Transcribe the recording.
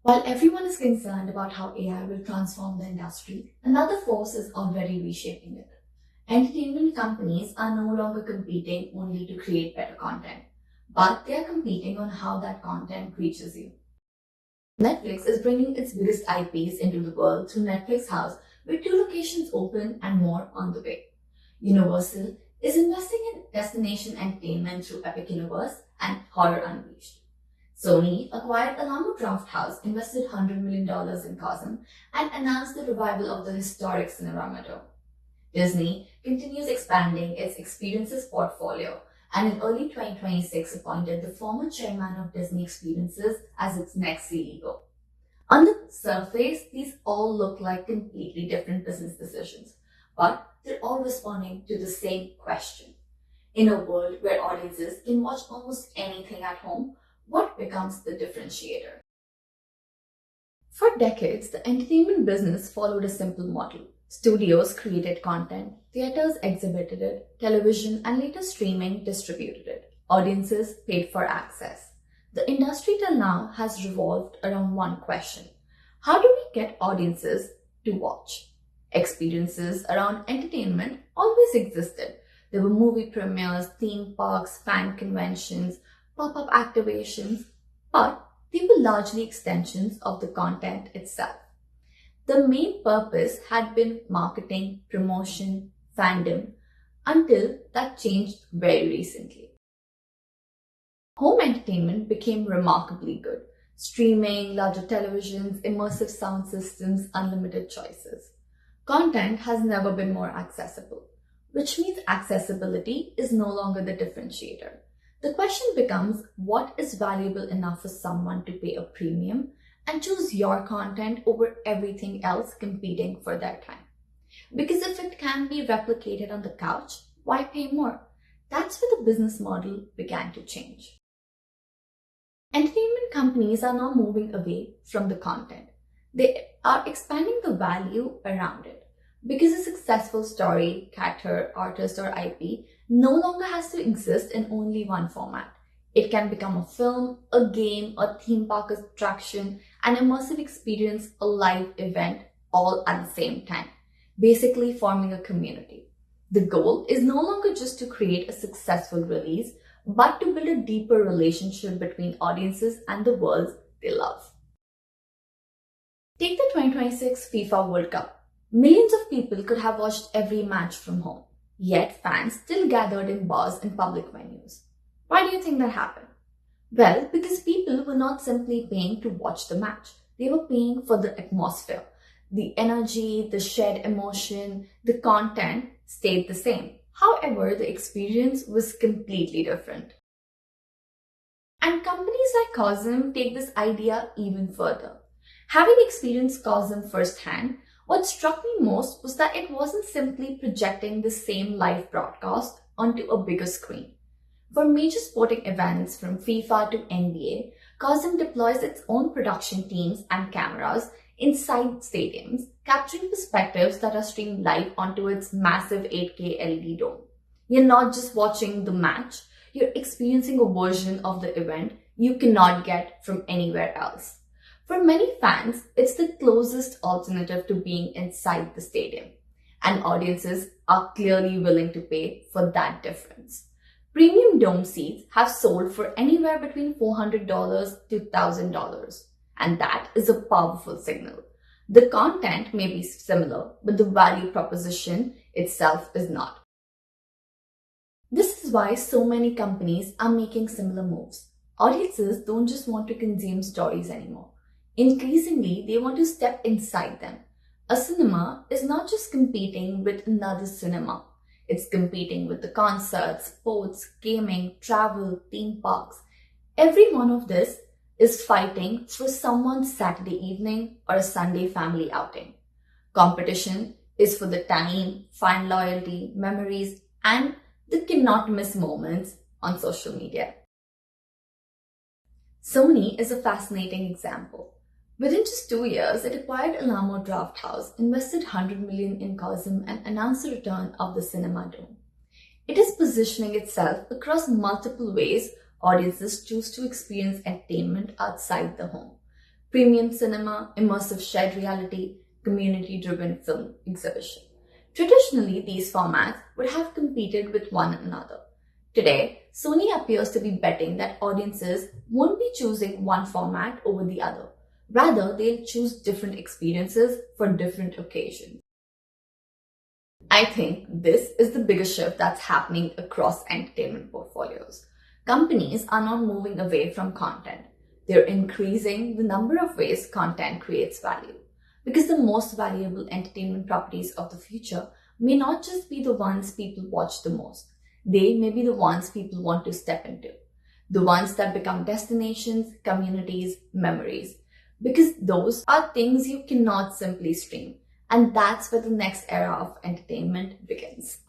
While everyone is concerned about how AI will transform the industry, another force is already reshaping it. Entertainment companies are no longer competing only to create better content, but they are competing on how that content reaches you. Netflix is bringing its biggest IPs into the world through Netflix House, with two locations open and more on the way. Universal is investing in destination entertainment through Epic Universe and Horror Unleashed. Sony acquired Alamo Drafthouse, invested $100 million in Cosm, and announced the revival of the historic Cinerama Dome. Disney continues expanding its experiences portfolio and in early 2026 appointed the former chairman of Disney Experiences as its next CEO. On the surface, these all look like completely different business decisions, but they're all responding to the same question. In a world where audiences can watch almost anything at home, what becomes the differentiator? For decades, the entertainment business followed a simple model. Studios created content, theaters exhibited it, television and later streaming distributed it. Audiences paid for access. The industry till now has revolved around one question. How do we get audiences to watch? Experiences around entertainment always existed. There were movie premieres, theme parks, fan conventions, pop-up activations, but they were largely extensions of the content itself. The main purpose had been marketing, promotion, fandom, until that changed very recently. Home entertainment became remarkably good. Streaming, larger televisions, immersive sound systems, unlimited choices. Content has never been more accessible, which means accessibility is no longer the differentiator. The question becomes, what is valuable enough for someone to pay a premium and choose your content over everything else competing for their time? Because if it can be replicated on the couch, why pay more? That's where the business model began to change. Entertainment companies are now moving away from the content. They are expanding the value around it. Because a successful story, character, artist, or IP no longer has to exist in only one format. It can become a film, a game, a theme park attraction, an immersive experience, a live event, all at the same time, basically forming a community. The goal is no longer just to create a successful release, but to build a deeper relationship between audiences and the worlds they love. Take the 2026 FIFA World Cup. Millions of people could have watched every match from home, yet fans still gathered in bars and public venues. Why do you think that happened? Well, because people were not simply paying to watch the match. They were paying for the atmosphere. The energy, the shared emotion, the content stayed the same. However, the experience was completely different. And companies like Cosm take this idea even further. Having experienced Cosm firsthand, what struck me most was that it wasn't simply projecting the same live broadcast onto a bigger screen. For major sporting events from FIFA to NBA, Cosm deploys its own production teams and cameras inside stadiums, capturing perspectives that are streamed live onto its massive 8K LED dome. You're not just watching the match, you're experiencing a version of the event you cannot get from anywhere else. For many fans, it's the closest alternative to being inside the stadium, and audiences are clearly willing to pay for that difference. Premium dome seats have sold for anywhere between $400 to $1,000, and that is a powerful signal. The content may be similar, but the value proposition itself is not. This is why so many companies are making similar moves. Audiences don't just want to consume stories anymore. Increasingly, they want to step inside them. A cinema is not just competing with another cinema. It's competing with the concerts, sports, gaming, travel, theme parks. Every one of this is fighting for someone's Saturday evening or a Sunday family outing. Competition is for the time, fan loyalty, memories, and the cannot miss moments on social media. Sony is a fascinating example. Within just 2 years, it acquired Alamo Drafthouse, invested $100 million in Cosm, and announced the return of the Cinema Dome. It is positioning itself across multiple ways audiences choose to experience entertainment outside the home. premium cinema, immersive shared reality, community-driven film exhibition. Traditionally, these formats would have competed with one another. Today, Sony appears to be betting that audiences won't be choosing one format over the other. Rather, they'll choose different experiences for different occasions. I think this is the biggest shift that's happening across entertainment portfolios. Companies are not moving away from content. They're increasing the number of ways content creates value. Because the most valuable entertainment properties of the future may not just be the ones people watch the most. They may be the ones people want to step into. The ones that become destinations, communities, memories. Because those are things you cannot simply stream. And that's where the next era of entertainment begins.